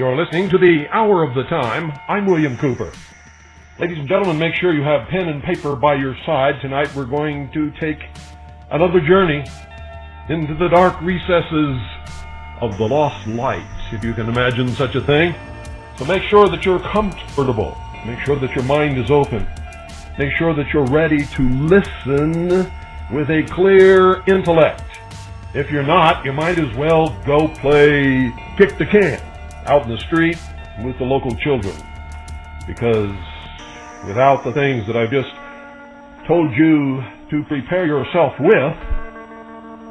You're listening to the Hour of the Time. I'm William Cooper. Ladies and gentlemen, make sure you have pen and paper by your side. Tonight we're going to take another journey into the dark recesses of the lost light, if you can imagine such a thing. So make sure that you're comfortable. Make sure that your mind is open. Make sure that you're ready to listen with a clear intellect. If you're not, you might as well go play kick the can out in the street with the local children. Because without the things that I've just told you to prepare yourself with,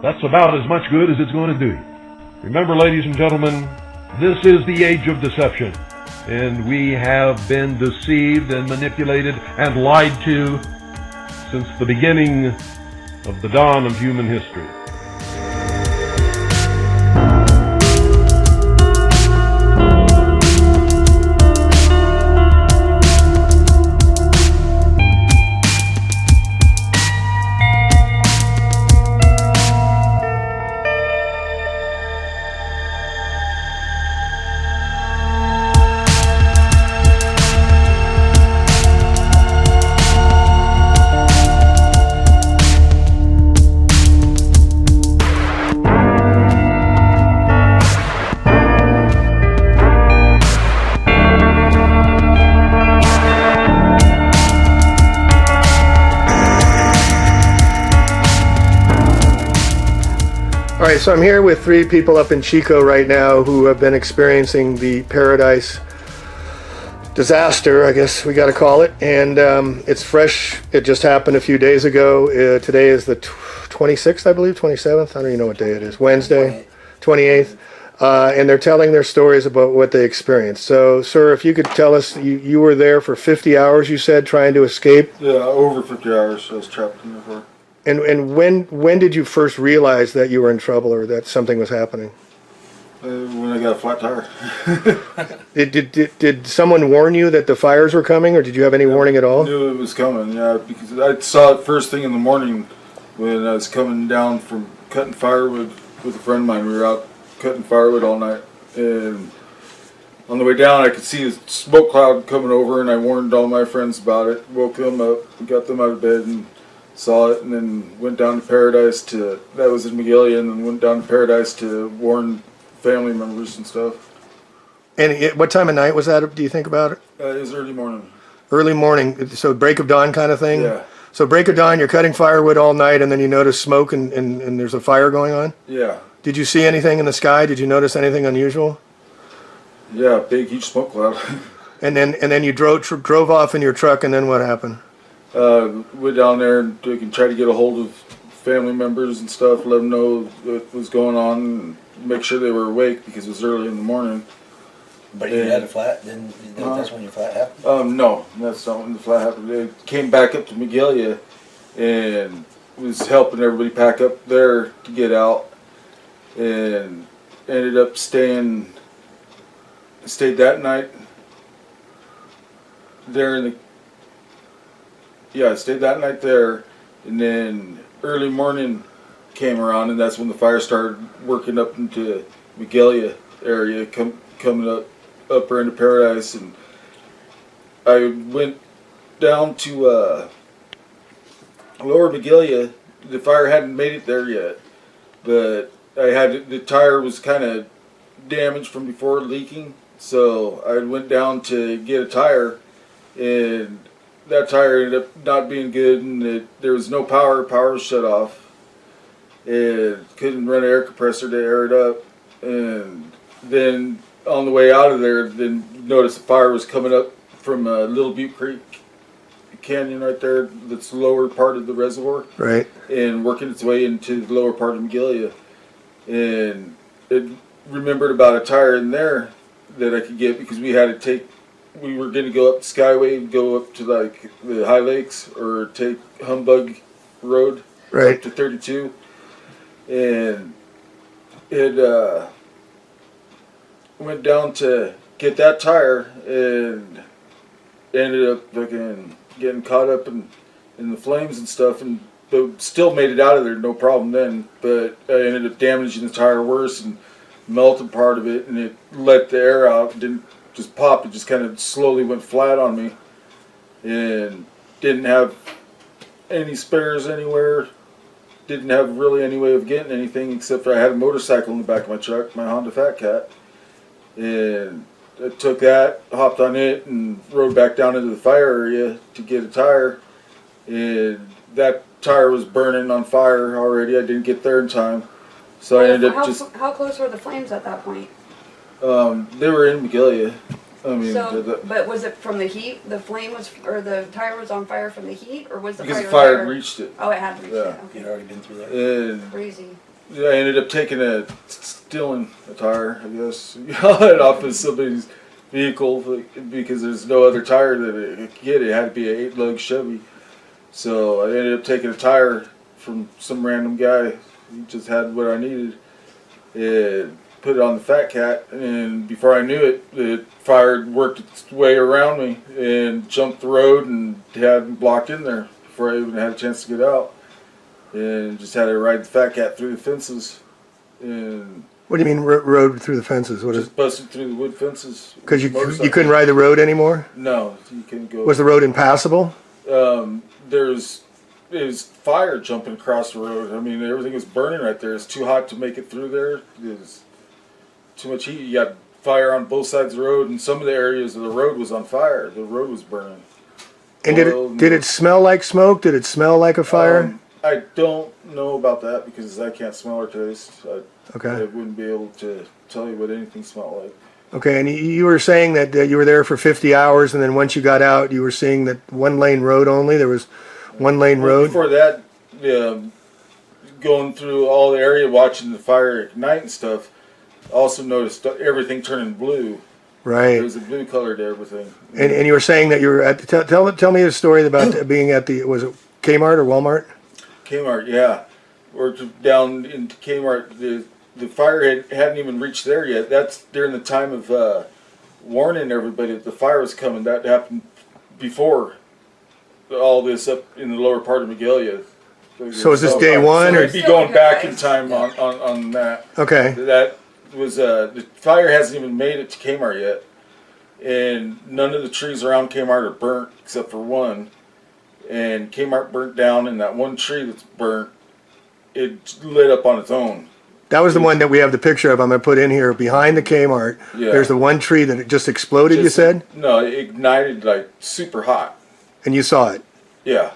that's about as much good as it's going to do you. Remember, ladies and gentlemen, this is the age of deception. And we have been deceived and manipulated and lied to since the beginning of the dawn of human history. Alright, so I'm here with three people up in Chico right now who have been experiencing the Paradise disaster, I guess we got to call it. And it's fresh. It just happened a few days ago. Today is the 26th, I believe, 27th. I don't even know what day it is. Wednesday, 28th. And they're telling their stories about what they experienced. So, sir, if you could tell us, you were there for 50 hours, you said, trying to escape? Yeah, over 50 hours I was trapped in there for. And when did you first realize that you were in trouble or that something was happening? When I got a flat tire. Did someone warn you that the fires were coming, or did you have any warning at all? I knew it was coming, yeah, because I saw it first thing in the morning when I was coming down from cutting firewood with a friend of mine. We were out cutting firewood all night, and on the way down I could see a smoke cloud coming over, and I warned all my friends about it, woke them up, got them out of bed, and saw it, and then went down to Paradise that was in Magalia, and then went down to Paradise to warn family members and stuff. And what time of night was that, do you think about it? It was early morning. Early morning, so break of dawn kind of thing? Yeah. So break of dawn, you're cutting firewood all night, and then you notice smoke and there's a fire going on? Yeah. Did you see anything in the sky? Did you notice anything unusual? Yeah, big, huge smoke cloud. And then you drove off in your truck, and then what happened? Went down there and try to get a hold of family members and stuff, let them know what was going on, and make sure they were awake because it was early in the morning. But you had a flat, then that's when your flat happened? No, that's not when the flat happened. They came back up to Magalia and was helping everybody pack up there to get out, and ended up stayed that night there in the I stayed that night there, and then early morning came around, and that's when the fire started working up into Magalia area, coming up into Paradise, and I went down to Lower Magalia. The fire hadn't made it there yet, but the tire was kind of damaged from before leaking, so I went down to get a tire, and that tire ended up not being good, and there was no power. Power was shut off. And couldn't run an air compressor to air it up. And then on the way out of there, then noticed the fire was coming up from Little Butte Creek Canyon right there. That's the lower part of the reservoir. Right. And working its way into the lower part of Magalia. And it remembered about a tire in there that I could get because we were going to go up Skyway, go up to like the High Lakes, or take Humbug Road up to 32, and it went down to get that tire and ended up fucking getting caught up in the flames and stuff, but still made it out of there, no problem then. But I ended up damaging the tire worse and melted part of it, and it let the air out. It didn't just pop. It just kind of slowly went flat on me, and didn't have any spares anywhere. Didn't have really any way of getting anything except for I had a motorcycle in the back of my truck, my Honda Fat Cat, and I took that, hopped on it, and rode back down into the fire area to get a tire, and that tire was burning on fire already. I didn't get there in time, so I ended up just. How close were the flames at that point? They were in Megillia. I mean, but was it from the heat? The flame was, or the tire was on fire from the heat, or was the because fire? the fire there? reached it. Oh, it had reached it. Okay. You'd already been through there. And Crazy. I ended up stealing a tire, I guess, off of somebody's vehicle because there's no other tire that it could get. It had to be an 8-lug Chevy. So I ended up taking a tire from some random guy. He just had what I needed. And put it on the Fat Cat, and before I knew it, the fire worked its way around me and jumped the road and had me blocked in there before I even had a chance to get out. And just had to ride the Fat Cat through the fences. And What do you mean road through the fences? What is? just busted through the wood fences. Because you couldn't ride the road anymore? No, you couldn't go. Was the road impassable? There's fire jumping across the road. I mean, everything was burning right there. It's too hot to make it through there. There's too much heat. You got fire on both sides of the road, and some of the areas of the road was on fire. The road was burning. And did it smell like smoke? Did it smell like a fire? I don't know about that because I can't smell or taste. Okay. I wouldn't be able to tell you what anything smelled like. Okay, and you were saying that you were there for 50 hours, and then once you got out, you were seeing that one-lane road only? There was one-lane road? Before that, going through all the area, watching the fire ignite and stuff, I also noticed everything turning blue. Right. There was a blue color to everything. And you were saying that you were at tell me a story about being at was it Kmart or Walmart? Kmart, yeah. Worked down into Kmart. The fire hadn't even reached there yet. That's during the time of warning everybody that the fire was coming. That happened before all this up in the lower part of Megillia. So is this day one, so or I'd be going back in time on that? Okay. That was the fire hasn't even made it to Kmart yet, and none of the trees around Kmart are burnt except for one. And Kmart burnt down, and that one tree that's burnt, it lit up on its own. That was the one that we have the picture of. I'm going to put in here behind the Kmart. Yeah. There's the one tree that it just exploded. You said? No, it ignited like super hot. And you saw it. Yeah.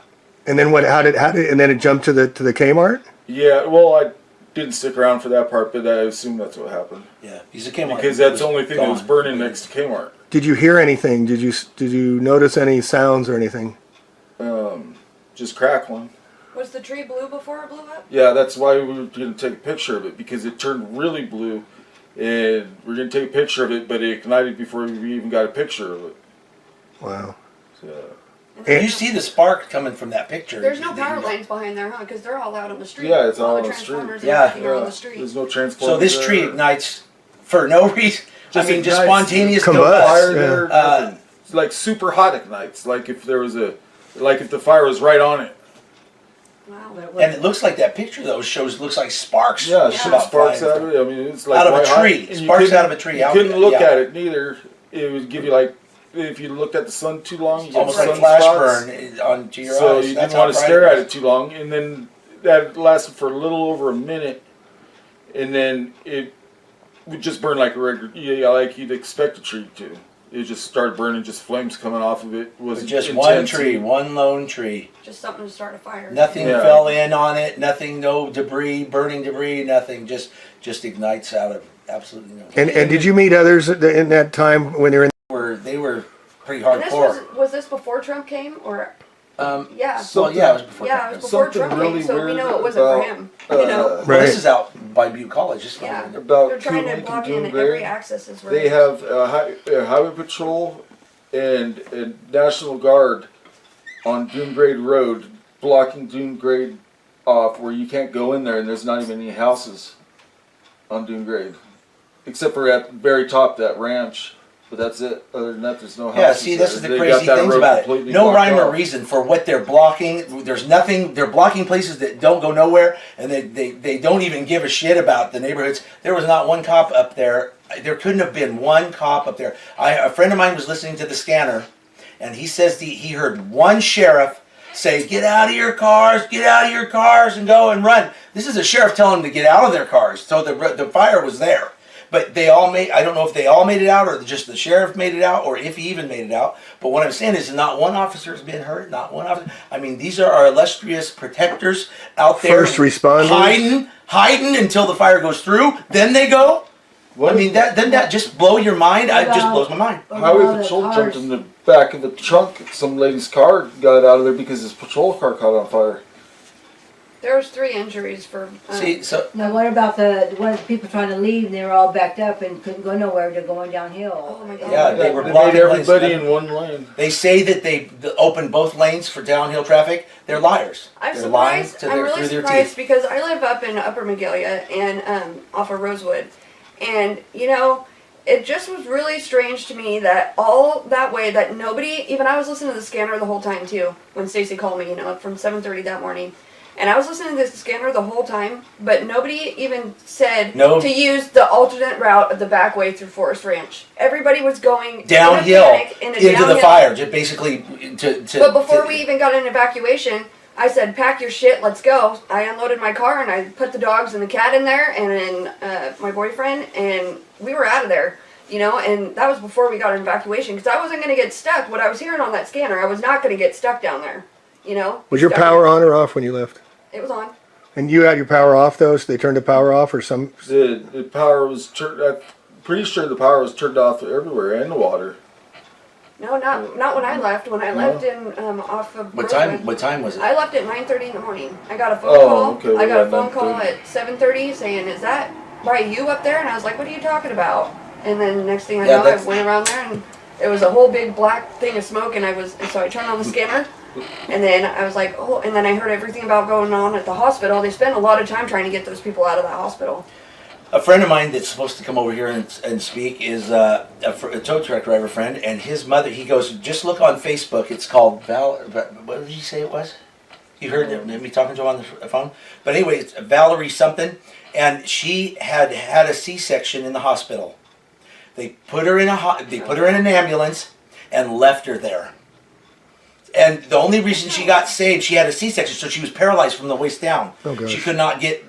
And then what? How did? And then it jumped to the Kmart. Yeah. Well, I didn't stick around for that part, but I assume that's what happened. Yeah, he's a Kmart. Because that's the only thing that was burning next to Kmart. Did you hear anything? Did you notice any sounds or anything? Just crackling. Was the tree blue before it blew up? Yeah, that's why we were going to take a picture of it, because it turned really blue, and we're going to take a picture of it, but it ignited before we even got a picture of it. Wow. So, And you see the spark coming from that picture. There's no power lines behind there, huh? Because they're all out on the street. Yeah, it's all the on the street. transformers and Yeah. everything are on the street. There's no transformer. So this tree ignites for no reason. Just just ignites. spontaneous Combust. Fire Yeah. there, nothing. It's like super hot ignites. Like if there was if the fire was right on it. Wow. And it looks like that picture though looks like sparks. Yeah, it Yeah. shoots sparks out of it. I mean, it's like Out of a white hot. tree. And you Sparks couldn't- out of a tree. You Out couldn't there, look yeah. at it neither. It would give you like, if you looked at the sun too long, you get Almost like sun flash spots. burn onto your So eyes. you That's didn't want how to bright stare it at is. it too long, and then that lasted for a little over a minute, and then it would just burn like a regular, like you'd expect a tree to. It just started burning, just flames coming off of it. Was Just one intense. tree, one lone tree. Just something to start a fire. Nothing Yeah. fell in on it. Nothing, no debris, burning debris. Nothing. Just ignites out of absolutely no. And did you meet others in that time when they were in? They were pretty And this hardcore. was this before Trump came, or yeah? So yeah, it was before. Yeah, it was before Something Trump really came, so we weird know it wasn't for about, him. You know, Well, Right. this is out by Butte College. This is yeah. not- About They're trying to Lincoln block Dune in Grade. every access is where They have a highway patrol and a National Guard on Dune Grade Road, blocking Dune Grade off where you can't go in there, and there's not even any houses on Dune Grade, except for at the very top, that ranch But that's it. Other than that, there's no houses. Yeah, see, this is the They crazy got that things road about it. completely No blocked rhyme or off. reason for what they're blocking. There's nothing. They're blocking places that don't go nowhere, and they don't even give a shit about the neighborhoods. There was not one cop up there. There couldn't have been one cop up there. A friend of mine was listening to the scanner, and he says he heard one sheriff say, "Get out of your cars, and go and run." This is a sheriff telling them to get out of their cars. So the fire was there. But they all made, I don't know if they all made it out or just the sheriff made it out or if he even made it out. But what I'm saying is not one officer has been hurt, not one officer. I mean, these are our illustrious protectors out there. First responders. Hiding until the fire goes through. Then they go. I mean, doesn't that just blow your mind? It just blows my mind. Highway patrol jumped in the back of the trunk. Some lady's car got out of there because his patrol car caught on fire. There was 3 injuries for. See, so Now what about the people trying to leave and they were all backed up and couldn't go nowhere? They're going downhill. Oh my God. yeah, they were They blocking made everybody lanes. in one lane. They say that they opened both lanes for downhill traffic. They're liars. I'm They're lying surprised. to I'm their, really through their surprised teeth. because I live up in Upper Magalia and off of Rosewood, and you know, it just was really strange to me that all that way that nobody, even I was listening to the scanner the whole time too when Stacy called me, you know, from 7:30 that morning. And I was listening to the scanner the whole time, but nobody even said to use the alternate route of the back way through Forest Ranch. Everybody was going Downhill into the fire, just basically to. But before we even got an evacuation, I said, "Pack your shit, let's go." I unloaded my car and I put the dogs and the cat in there, and then my boyfriend, and we were out of there. You know, and that was before we got an evacuation because I wasn't going to get stuck. What I was hearing on that scanner, I was not going to get stuck down there. You know. Was your power on or off when you left? It was on. And you had your power off though, so they turned the power off or some? The power was turned. I'm pretty sure the power was turned off everywhere and the water. No, not when I left. When I left in off of. What Rosewood, time was it? I left at 9:30 in the morning. I got a phone call. Okay, I got a yeah, phone call 9:30. at 7:30 saying, "Is that by you up there?" And I was like, "What are you talking about?" And then next thing I Yeah, know, I that's- went around there and it was a whole big black thing of smoke. And so I turned on the scanner, and then I was like, "Oh!" And then I heard everything about going on at the hospital. They spent a lot of time trying to get those people out of the hospital. A friend of mine that's supposed to come over here and speak is a tow truck driver friend, and his mother. He goes, "Just look on Facebook. It's called What did you say it was? You heard me talking to him on the phone. But anyway, it's Valerie something, and she had a C-section in the hospital. They put her in an ambulance and left her there. And the only reason she got saved, she had a C-section, so she was paralyzed from the waist down. Oh, gosh. She could not get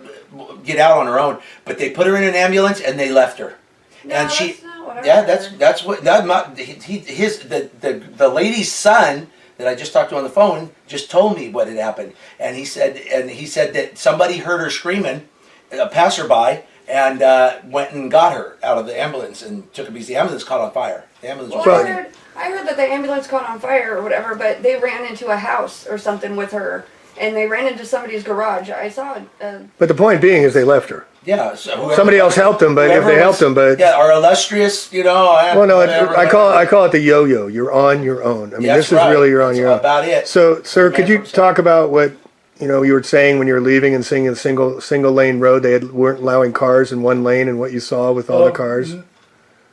out on her own. But they put her in an ambulance and they left her. No, And she, that's not what I yeah, heard. that's what the lady's son that I just talked to on the phone just told me what had happened. And he said that somebody heard her screaming, a passerby, and went and got her out of the ambulance and took her because the ambulance caught on fire. The ambulance was Well, burning. I heard that the ambulance caught on fire or whatever, but they ran into a house or something with her, and they ran into somebody's garage. I saw it. But the point being is they left her. Yeah, so whoever- Somebody else helped them, but if whoever they helped was- them, but yeah, our illustrious, well, no, whatever, I call it the yo-yo. You're on your own. I mean, Yeah, this that's is really right. you're on That's your own. about it. So, sir, could you Man, talk about what you were saying when you were leaving and seeing a single lane road? They weren't allowing cars in one lane, and what you saw with all the cars.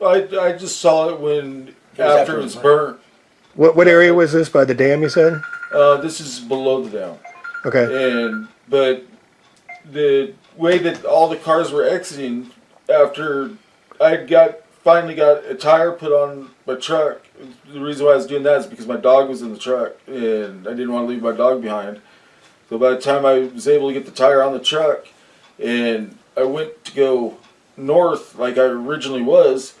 I just saw it when was after it was burnt. What area was this? By the dam, you said? This is below the dam. Okay. But the way that all the cars were exiting after I finally got a tire put on my truck. The reason why I was doing that is because my dog was in the truck and I didn't want to leave my dog behind. So by the time I was able to get the tire on the truck and I went to go north like I originally was,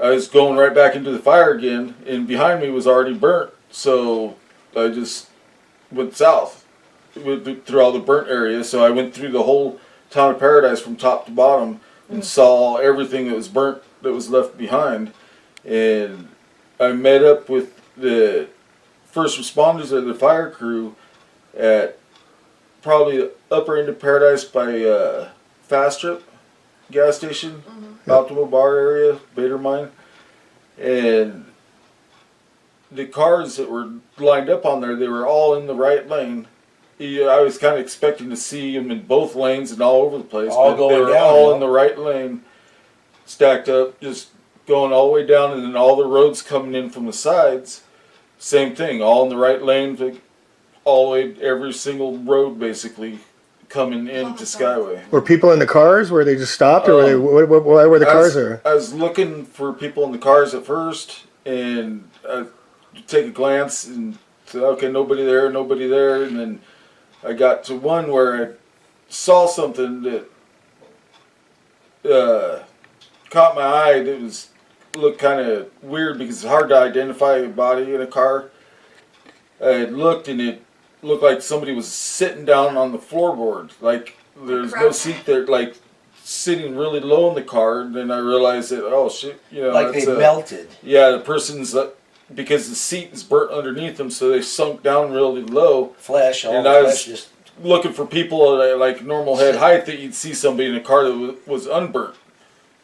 I was going right back into the fire again, and behind me was already burnt. So I just went south through all the burnt areas. So I went through the whole town of Paradise from top to bottom and saw everything that was burnt that was left behind. And I met up with the first responders of the fire crew at probably the upper end of Paradise by Fast Trip gas station, Optimal Bar area, Bader Mine. And the cars that were lined up on there, they were all in the right lane. I was kind of expecting to see them in both lanes and all over the place. All but going they were down, all yeah. in the right lane, stacked up, just going all the way down, and then all the roads coming in from the sides, same thing, all in the right lane, all the way, every single road basically coming into Skyway. Were people in the cars? Were they just stopped, or why were the cars there? I was looking for people in the cars at first, and I take a glance and said, okay, nobody there, and then I got to one where I saw something that caught my eye. It looked kind of weird because it's hard to identify a body in a car. I had looked, and it looked like somebody was sitting down on the floorboard, like there's no seat there, like sitting really low in the car. And then I realized that, oh shit, like they melted. Yeah, the person's because the seat is burnt underneath them, so they sunk down really low. Flesh, and I was just looking for people at like normal head height that you'd see somebody in a car that was unburnt.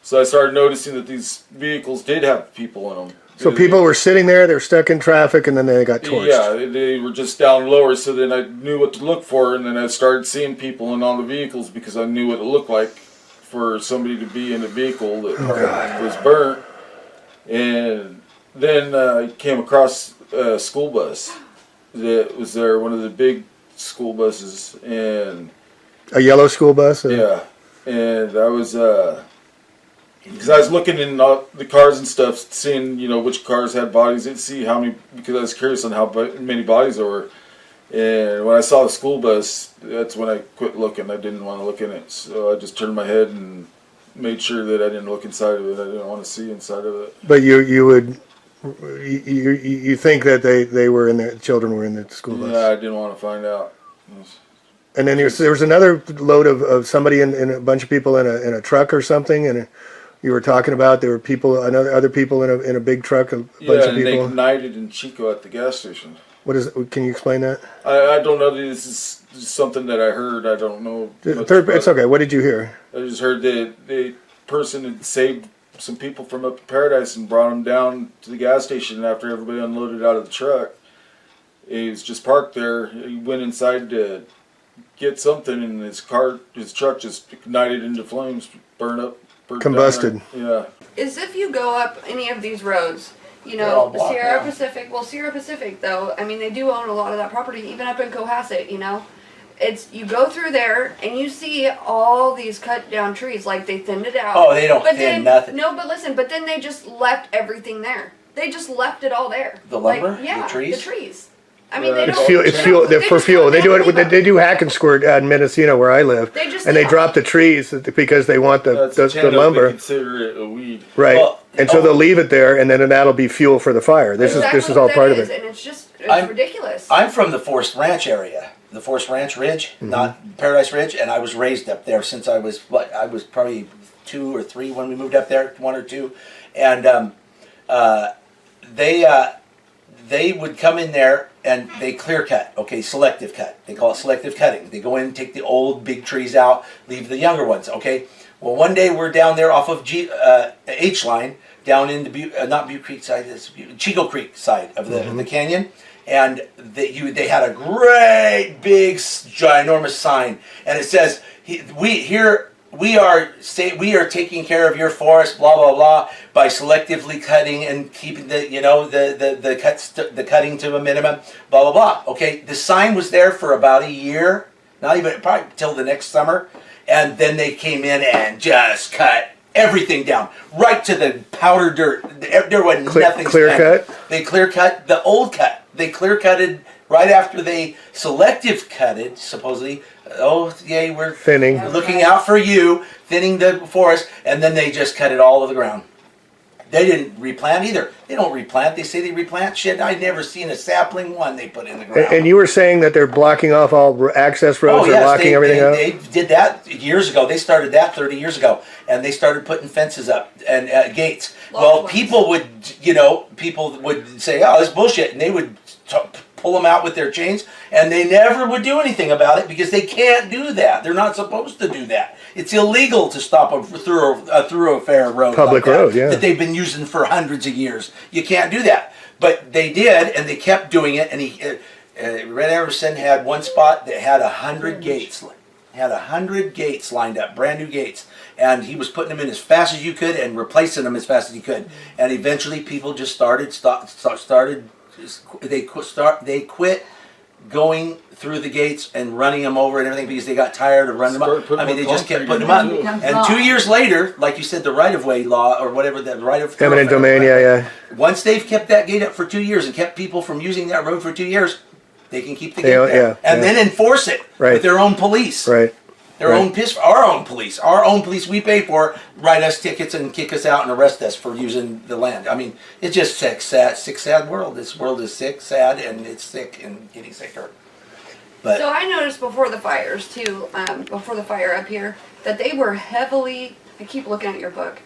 So I started noticing that these vehicles did have people in them. So people were sitting there, they're stuck in traffic, and then they got torched. Yeah, they were just down lower, so then I knew what to look for, and then I started seeing people in all the vehicles because I knew what it looked like for somebody to be in a vehicle that was burnt. And then I came across a school bus that was there, one of the big school buses, and a yellow school bus? Yeah, and I was... because I was looking in the cars and stuff, seeing which cars had bodies, and see how many, because I was curious on how many bodies there were. And when I saw the school bus, that's when I quit looking. I didn't want to look in it, so I just turned my head and made sure that I didn't look inside of it. I didn't want to see inside of it. But you think that they were in the children were in the school bus? Yeah, I didn't want to find out. And then there was another load of somebody in a bunch of people in a truck or something, and you were talking about there were people, other people in a big truck, a bunch of people. Yeah, they ignited in Chico at the gas station. What is it? Can you explain that? I don't know. This is something that I heard. I don't know. It's okay. What did you hear? I just heard that the person had saved some people from up in Paradise and brought them down to the gas station after everybody unloaded out of the truck. He was just parked there. He went inside to get something, and his truck just ignited into flames, combusted. Yeah. Is if you go up any of these roads, Sierra Pacific. Well, Sierra Pacific, though, I mean, they do own a lot of that property, even up in Cohasset. It's you go through there and you see all these cut down trees, like they thinned it out. Oh, they don't thin nothing. No, but listen, but then they just left everything there. They just left it all there. The lumber, the trees. The trees. I mean, it's fuel. It's fuel. For fuel. They do it. They do hack and squirt at Mendocino, where I live, they drop the trees because they want the lumber. They consider it a weed, right? Well, and so they'll leave it there, and then that'll be fuel for the fire. This is all part of it. And it's ridiculous. I'm from the Forest Ranch area, the Forest Ranch Ridge, not Paradise Ridge, and I was raised up there since I was probably 2 or 3 when we moved up there, 1 or 2, and they would come in there and they clear cut, selective cut. They call it selective cutting. They go in and take the old big trees out, leave the younger ones, okay? Well, one day we're down there off of H line, down in the not Butte Creek side, it's Chico Creek side of the canyon, and they had a great big ginormous sign, and it says, we are taking care of your forest, blah blah blah, by selectively cutting and keeping the cutting to a minimum, blah blah blah. Okay, the sign was there for about a year, not even probably till the next summer, and then they came in and just cut everything down right to the powder dirt. There was nothing. Clear cut. They clear cut the old cut. They clear cutted right after they selective cutted, supposedly. Oh, yay, we're thinning. Looking out for you, thinning the forest, and then they just cut it all to the ground. They didn't replant either. They don't replant. They say they replant shit. I've never seen a sapling one they put in the ground. And you were saying that they're blocking off all access roads, they're blocking everything out? They did that years ago. They started that 30 years ago, and they started putting fences up and gates. Well, people would say, "Oh, this bullshit," and they would pull them out with their chains, and they never would do anything about it because they can't do that. They're not supposed to do that. It's illegal to stop a thoroughfare road, public road, that they've been using for hundreds of years. You can't do that. But they did, and they kept doing it. And Red Emerson had one spot that had 100 gates had 100 gates lined up, brand new gates, and he was putting them in as fast as you could and replacing them as fast as you could. And eventually, people just they quit going through the gates and running them over and everything because they got tired of running them up. I mean, they just kept putting them up. And 2 years later, like you said, the right-of-way law or whatever, the right of eminent domain, yeah. Once they've kept that gate up for 2 years and kept people from using that road for 2 years, they can keep the gate there and then enforce it with their own police. Right. Our own police we pay for, write us tickets and kick us out and arrest us for using the land. I mean, it's just sick, sad world. This world is sick, sad, and it's sick and getting sicker. But so I noticed before the fires too, before the fire up here, that they were heavily, I keep looking at your book,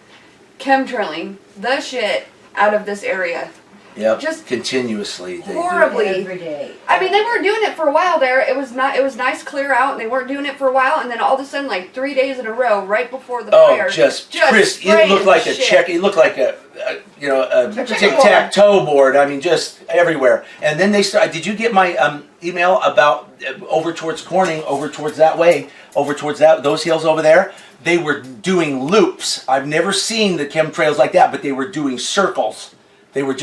chemtrailing the shit out of this area. Yep, just continuously. Horribly. Every day. I mean, they weren't doing it for a while there. It was nice clear out, and they weren't doing it for a while, and then all of a sudden, like 3 days in a row, right before the fire. Chris, it looked like a check. It looked like a tic-tac-toe board. I mean, just everywhere. And then they started. Did you get my email about over towards Corning, over towards that way, over towards those hills over there? They were doing loops. I've never seen the chemtrails like that, but they were doing circles. They were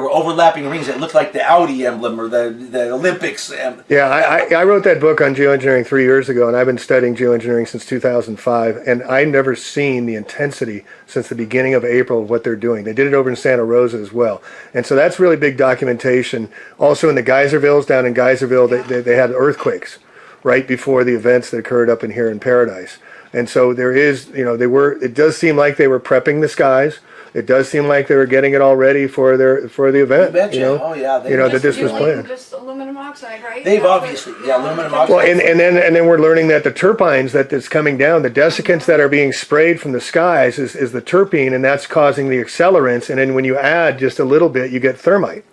overlapping rings that looked like the Audi emblem or the Olympics. Yeah, I wrote that book on geoengineering 3 years ago, and I've been studying geoengineering since 2005, and I've never seen the intensity since the beginning of April of what they're doing. They did it over in Santa Rosa as well. And so that's really big documentation. Also in the Geyservilles, down in Geyserville, they had earthquakes right before the events that occurred up in here in Paradise. And so there is, it does seem like they were prepping the skies. It does seem like they were getting it all ready for the event. Oh yeah, that this was planned. Just aluminum oxide, right? They've obviously, aluminum oxide. Well, and then we're learning that the terpenes that's coming down, the desiccants that are being sprayed from the skies is the terpene, and that's causing the accelerants. And then when you add just a little bit, you get thermite,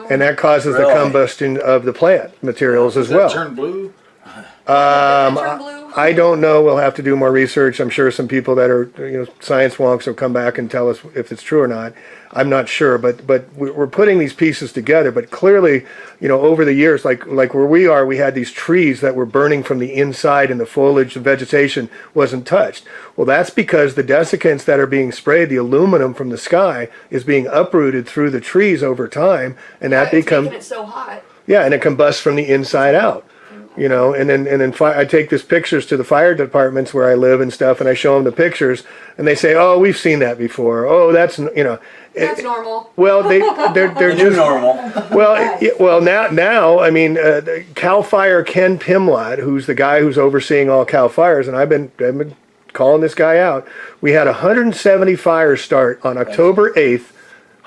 and that causes the combustion of the plant materials as well. Turn blue. I don't know. We'll have to do more research. I'm sure some people that are science wonks will come back and tell us if it's true or not. I'm not sure, but we're putting these pieces together. But clearly, over the years, like where we are, we had these trees that were burning from the inside, and the foliage and vegetation wasn't touched. Well, that's because the desiccants that are being sprayed, the aluminum from the sky, is being uprooted through the trees over time, and that becomes making it so hot. Yeah, and it combusts from the inside out. And then I take these pictures to the fire departments where I live and stuff, and I show them the pictures, and they say, "Oh, we've seen that before. Oh, that's That's normal." Well, they're just normal. Well, now I mean, Cal Fire Ken Pimlott, who's the guy who's overseeing all Cal Fires, and I've been calling this guy out. We had 170 fires start on October 8th.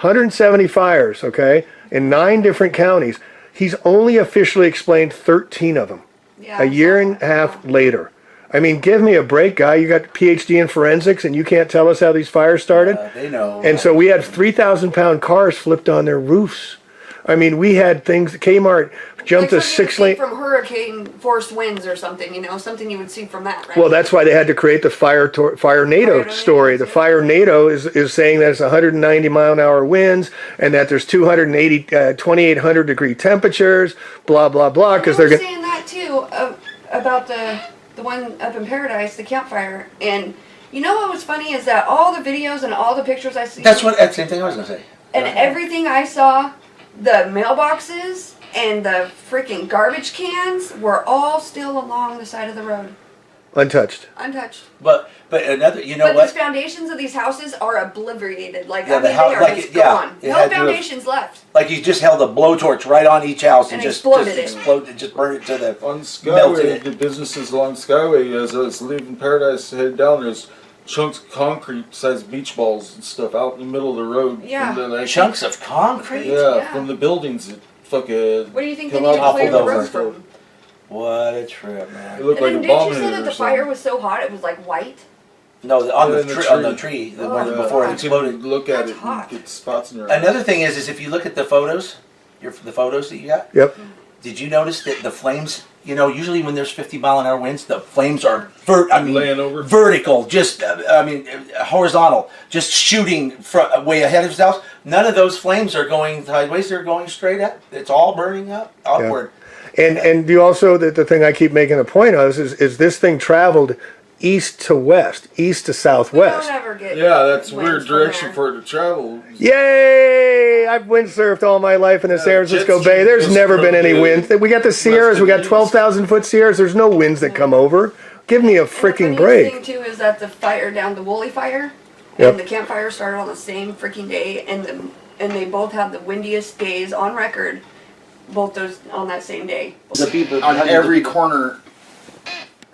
170 fires, okay, in 9 different counties. He's only officially explained 13 of them. Yeah, a year and a half later. I mean, give me a break, guy. You got a PhD in forensics, and you can't tell us how these fires started? They know. And so we had 3,000-pound cars flipped on their roofs. I mean, we had things. Kmart jumped like a 6-lane from hurricane force winds or something. Something you would see from that, right? Well, that's why they had to create the Fire NATO story. The Fire NATO is saying that it's 190 mile an hour winds, and that there's 2,800 degree temperatures. Blah blah blah. Because they're saying that too about the one up in Paradise, the campfire. And what was funny is that all the videos and all the pictures I see. That's the same thing I was gonna say. And everything I saw. The mailboxes and the freaking garbage cans were all still along the side of the road. Untouched. But another, but what? These foundations of these houses are obliterated. Like, they are just gone. No foundations left. Like you just held a blowtorch right on each house and just burned it to the... On Skyway, the businesses along Skyway, as I was leaving Paradise to head down, there's chunks of concrete sized beach balls and stuff out in the middle of the road. Yeah. Chunks of concrete? Yeah, from the buildings that fucking... What do you think they need to clear the road from? What a trip, man. It looked like a bomb. Didn't you say that the fire was so hot it was like white? No, on the tree, the one before it exploded. Look at it and get spots in your eyes. Another thing is if you look at the photos, the photos that you got. Yep. Did you notice that the flames? Usually when there's 50 mile an hour winds, the flames are vertical, just horizontal, just shooting way ahead of itself. None of those flames are going sideways; they're going straight up. It's all burning up upward. And you also, the thing I keep making a point of is this thing traveled east to west, east to We southwest. don't ever get Yeah, that's winds weird from direction there. for it to travel. Yay! I've windsurfed all my life in the San Francisco jet Bay. ski There's just never been from any the winds. We got the Sierras. We got Indies. 12,000 foot Sierras. There's no winds that come over. Give me a And the freaking funniest break. thing too is that the fire down the Woolly fire Yep. and the campfire started on the same freaking day, and they both had the windiest days on record, both those on that same day. The people On every corner.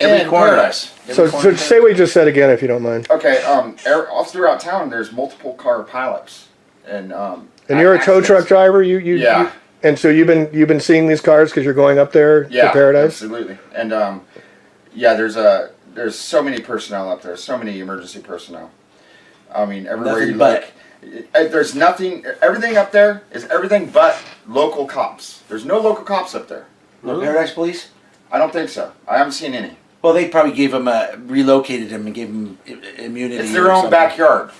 Every in corner. Paradise. So say what you just said again, if you don't mind. Okay, all throughout town, there's multiple car pileups, and And you're a tow truck accidents. driver. Yeah. And so you've been seeing these cars because you're going up there Yeah, to Paradise. absolutely. And yeah, there's so many personnel up there, so many emergency personnel. I mean, everywhere Nothing you but. look, there's nothing. Everything up there is everything but local cops. There's no local cops up there. The Paradise Police? I don't think so. I haven't seen any. Well, they probably gave him relocated him and gave him immunity. It's or their own something. backyard,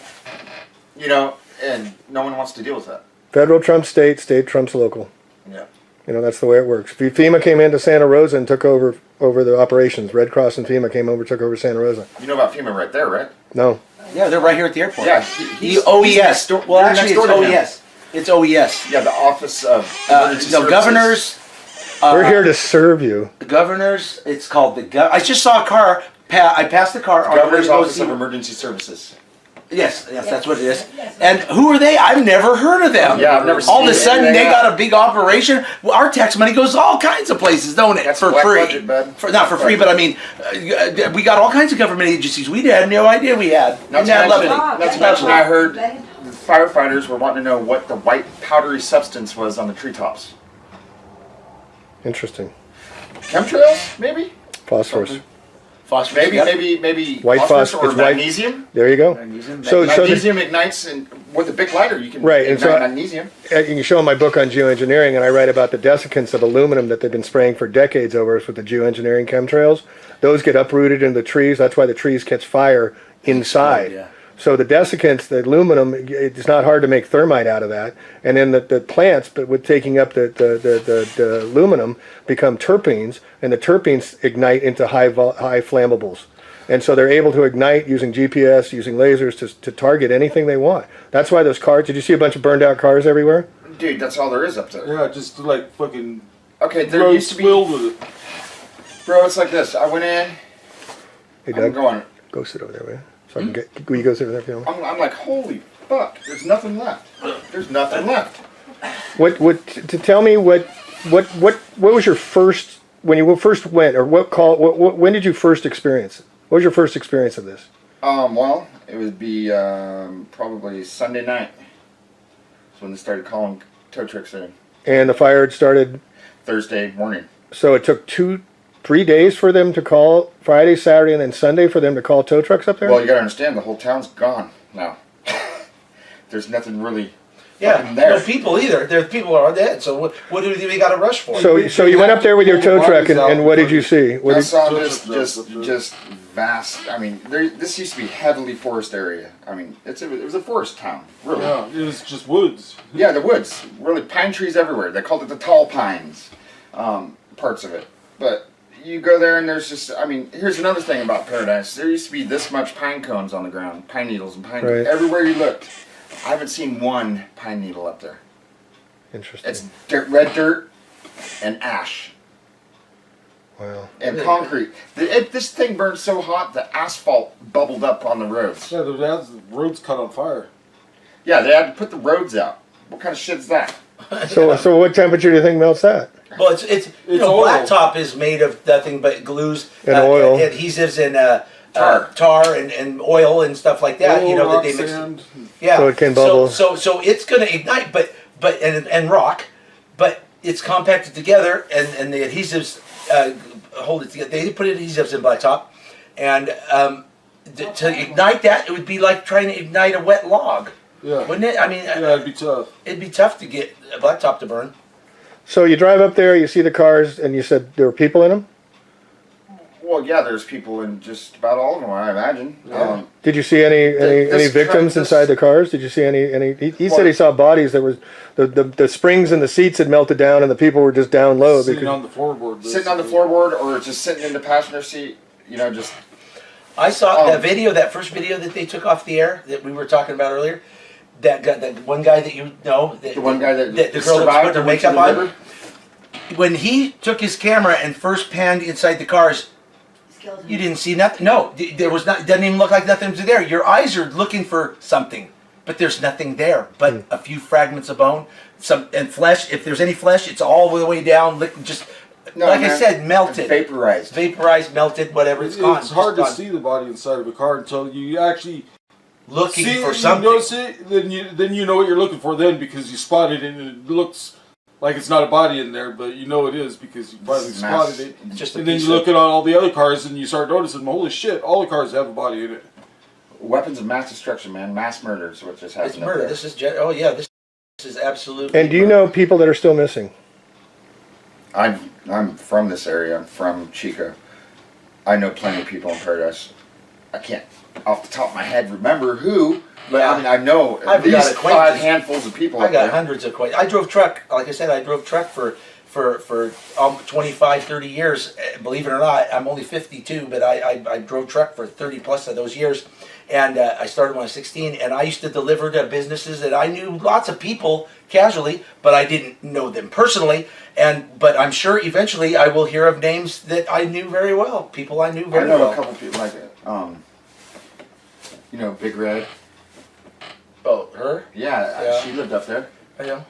you know, and no one wants to deal with that. Federal trumps state, state trumps local. Yeah. You know, that's the way it works. FEMA came into Santa Rosa and took over the operations. Red Cross and FEMA came over, took over Santa Rosa. You know about FEMA right there, right? No. Yeah, they're right here at the airport. Yeah. The OES. Well, actually, it's OES. OES. It's OES. Yeah, the Office of Emergency No, Services. governors. We're here to serve you. Governors. It's called the. I just saw a car. I passed the car. on the way Governor's to go Office see- of Emergency Services. Yes, that's what it is. And who are they? I've never heard of them. Yeah, I've never All of a seen sudden, anything they else. got a big operation. Well, our tax money goes all kinds of places, don't it? That's for black free. budget, bud. Not for free, but I mean, we got all kinds of government agencies we had no idea we had. Not Isn't to that mention, lovely? not to mention, I heard the firefighters were wanting to know what the white powdery substance was on the treetops. Interesting. Chemtrails, maybe? Phosphorus. Phosphorus. Maybe White phosphorus phos- or it's white- magnesium. There you go. Magnesium. So Magnesium ignites, and with a big lighter, you can Right, and ignite so- magnesium. You can show my book on geoengineering, and I write about the desiccants of aluminum that they've been spraying for decades over us with the geoengineering chemtrails. Those get uprooted into the trees. That's why the trees catch fire inside. Yeah. So the desiccants, the aluminum, it's not hard to make thermite out of that. And then the plants, but with taking up the aluminum, become terpenes, and the terpenes ignite into high flammables. And so they're able to ignite using GPS, using lasers to target anything they want. That's why those cars, did you see a bunch of burned out cars everywhere? Dude, that's all there is up there. Yeah, just like fucking Okay, there roads used to be, filled with it. bro, it's like this. I went in, Hey I'm Doug, going, go sit over there, will you? So I can get, will you go sit over there if you don't? I'm like, holy fuck, there's nothing left. There's nothing left. Tell me what was your first, when you first went, or when did you first experience it? What was your first experience of this? Well, it would be probably Sunday night. That's when they started calling tow trucks in. And the fire had started, Thursday morning. so it took 3 days for them to call, Friday, Saturday, and then Sunday for them to call tow trucks up there? Well, you gotta understand, the whole town's gone now. There's nothing really Yeah, fucking there. no people either. Their people are dead. So what do we got to rush for? So you went up there with your tow truck, and what did you see? What I did, saw Just- just vast. I mean, this used to be heavily forest area. I mean, it was a forest town, really. Yeah, it was just woods. Yeah, the woods, really pine trees everywhere. They called it the tall pines, parts of it. But you go there and there's just, I mean, here's another thing about Paradise. There used to be this much pine cones on the ground, pine needles and pine Right. everywhere you looked. I haven't seen one pine needle up there. interesting. It's red dirt and ash. Wow. And concrete. This thing burned so hot, the asphalt bubbled up on the roads. Yeah, the roads caught on fire. Yeah, they had to put the roads out. What kind of shit is that? So what temperature do you think melts that? Well, it's oil. blacktop is made of nothing but glues And oil. adhesives, and Tar. tar and oil and stuff like that. Oil, you know rock, that they mix. sand. Yeah. So it can bubble. So it's going to ignite, but and rock, but it's compacted together, and the adhesives hold it together. They put adhesives in blacktop, and to ignite that, it would be like trying to ignite a wet log, Yeah. wouldn't it? I mean, Yeah, it'd be tough. it'd be tough to get a blacktop to burn. So you drive up there, you see the cars, and you said there were people in them? Well, yeah, there's people in just about all of them, I imagine. Yeah. Did you see any this victims truck- inside the cars? Did you see any? He said he saw bodies that was the springs in the seats had melted down and the people were just down low. Sitting on the floorboard. Sitting on the floorboard or just sitting in the passenger seat, just... I saw that first video that they took off the air that we were talking about earlier. That one guy that you know, The one guy that the girl that survived put her and went to makeup the on. river? When he took his camera and first panned inside the cars, you didn't see nothing. No, there was not. It doesn't even look like nothing was there. Your eyes are looking for something, but there's nothing there. But a few fragments of bone, and flesh. If there's any flesh, it's all the way down. Just I said, melted, vaporized, melted, whatever. It's gone. It's hard to gone. see the body inside of a car until you actually Looking see for it, something. You notice it, then you know what you're looking for. Then because you spot it and it looks like it's not a body in there, but you know it is because you finally spotted it. Just and then you look at all the other cars and you start noticing, holy shit, all the cars have a body in it. Weapons of mass destruction, man. Mass murder is what just happened. It's murder. This is this is absolutely. And do you know people that are still missing? I'm from this area. I'm from Chico. I know plenty of people in Paradise. I can't, off the top of my head, remember who, but I mean, I know I've at got least 5 acquaintances. handfuls of people. I up got there. hundreds of questions. I drove truck. Like I said, I drove truck for 25, 30 years. Believe it or not, I'm only 52, but I drove truck for 30 plus of those years. And I started when I was 16, and I used to deliver to businesses that I knew lots of people casually, but I didn't know them personally. But I'm sure eventually I will hear of names that I knew very well, people I knew I very know well. a couple people like Big Red. Oh, her? Yeah, she lived up there. I know.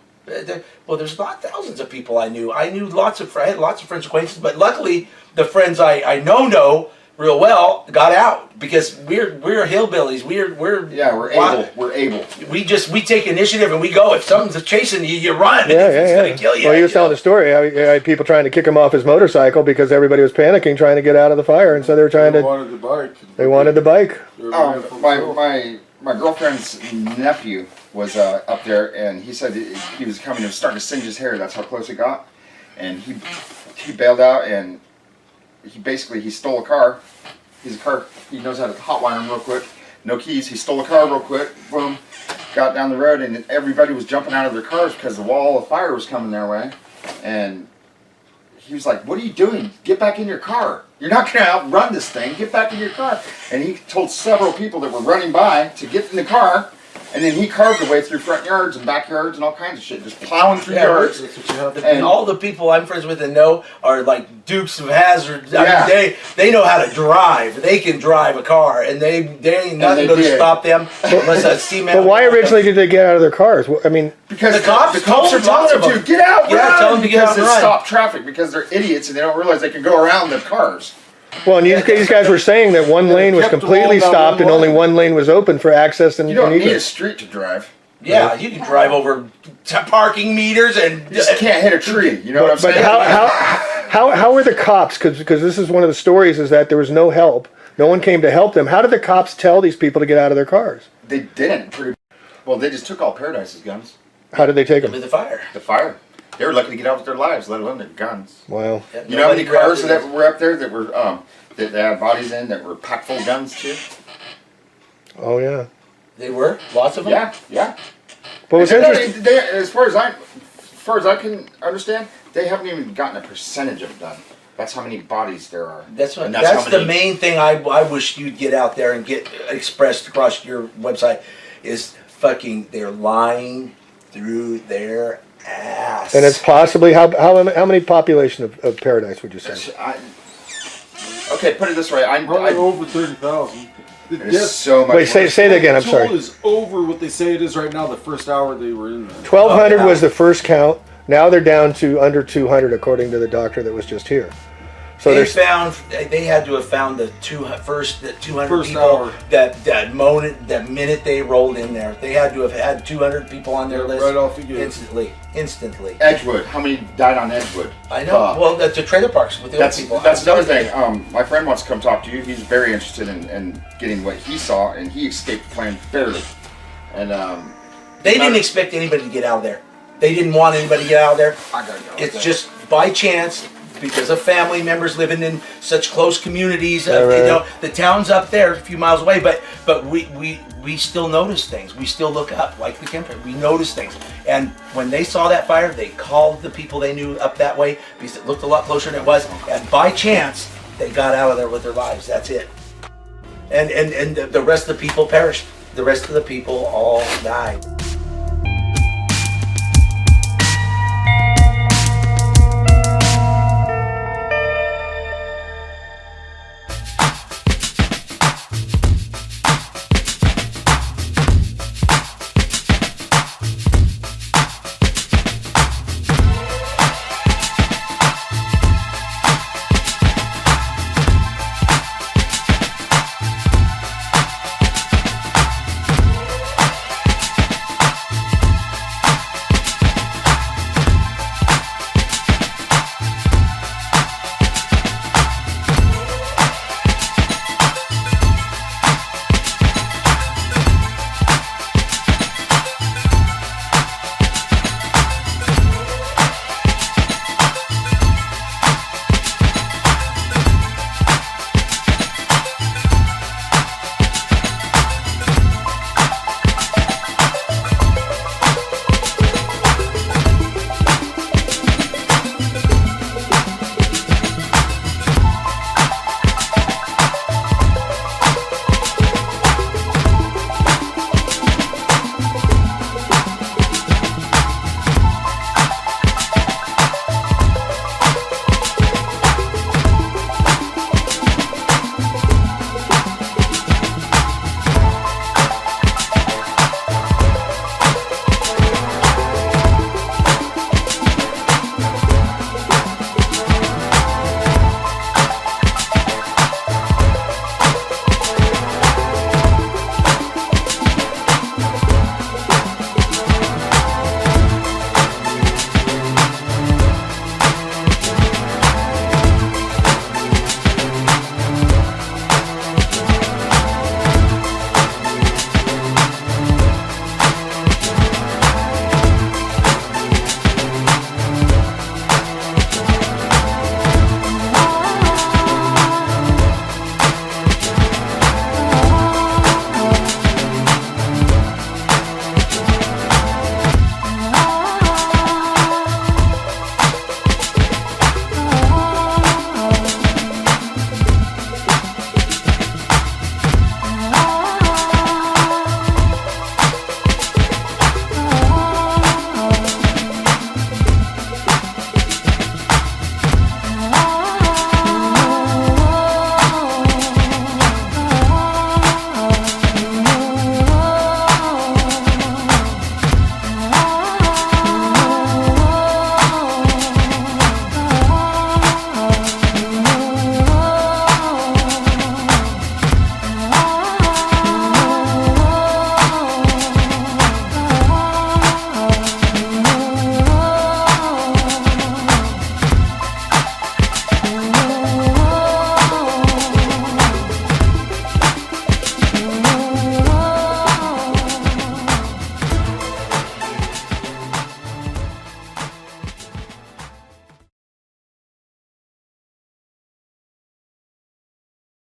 Well, there's thousands of people I knew. I knew lots of friends, acquaintances, but luckily the friends I know real well got out because we're hillbillies. We're able. We take initiative and we go. If something's chasing you, you run. It's gonna kill you. Well, he was telling the story. How he had people trying to kick him off his motorcycle because everybody was panicking, trying to get out of the fire, and so they were trying They to. wanted the bike. They wanted the bike. My girlfriend's nephew was up there, and he said he was coming. He was starting to singe his hair. That's how close it got, and he bailed out, and he stole a car. He knows how to hotwire him real quick. No keys. He stole a car real quick. Boom, got down the road, and everybody was jumping out of their cars because the wall of fire was coming their way, and he was like, "What are you doing? Get back in your car. You're not going to outrun this thing. Get back in your car." And he told several people that were running by to get in the car, and then he carved the way through front yards and backyards and all kinds of shit, just plowing through yards. That's what you have to And all the people I'm friends with and know are like Dukes of Hazzard. I mean, they know how to drive. They can drive a car, and they ain't nothing going to stop them unless a cement. But why originally did they get out of their cars? I mean, because the cops are told telling them to get out, Yeah, run, tell them to get because out and they run. stop traffic because they're idiots and they don't realize they can go around the cars. well, and these guys were saying that one lane was kept them completely all down stopped one and only line. one lane was open for access. And You don't and need a street to drive. Yeah, you can drive over parking meters and You just can't hit a tree. You know what I'm But saying? how were the cops? Because this is one of the stories is that there was no help. No one came to help them. How did the cops tell these people to get out of their cars? They didn't. Well, they just took all Paradise's guns. How did they take with them? the fire. The fire. They were lucky to get out with their lives, let alone their guns. Wow. Yeah, You know how many nobody cars grabbed that were up there that were that they had bodies in that were packed full of guns too? Oh yeah. They were lots of them. Yeah. But what's And interesting? as far as I can understand, they haven't even gotten a percentage of it done. That's how many bodies there are. That's And that's how the many- main thing I wish you'd get out there and get expressed across your website is fucking they're lying through their ass. And it's possibly how many population of Paradise would you say? Okay, put it this way. Probably over 30,000. There's so much. Wait, say that again. I'm Total sorry. is over what they say it is right now. The first hour they were in there. 1,200 was the first count. Now they're down to under 200, according to the doctor that was just here. So they had to have found the 200 First people hour. that minute they rolled in there. They had to have had 200 people on their list Right off the gate. instantly. Edgewood. How many died on Edgewood? I know. Well, that's the trailer parks with the old people. That's another thing. My friend wants to come talk to you. He's very interested in getting what he saw, and he escaped the flame barely. And They didn't expect anybody to get out of there. They didn't want anybody to get out of there. I gotta go. It's just by chance because of family members living in such close communities. Right. You know, the town's up there a few miles away, but we still notice things. We still look up, like the campfire. We notice things. And when they saw that fire, they called the people they knew up that way because it looked a lot closer than it was. And by chance, they got out of there with their lives. That's it. And the rest of the people perished. The rest of the people all died.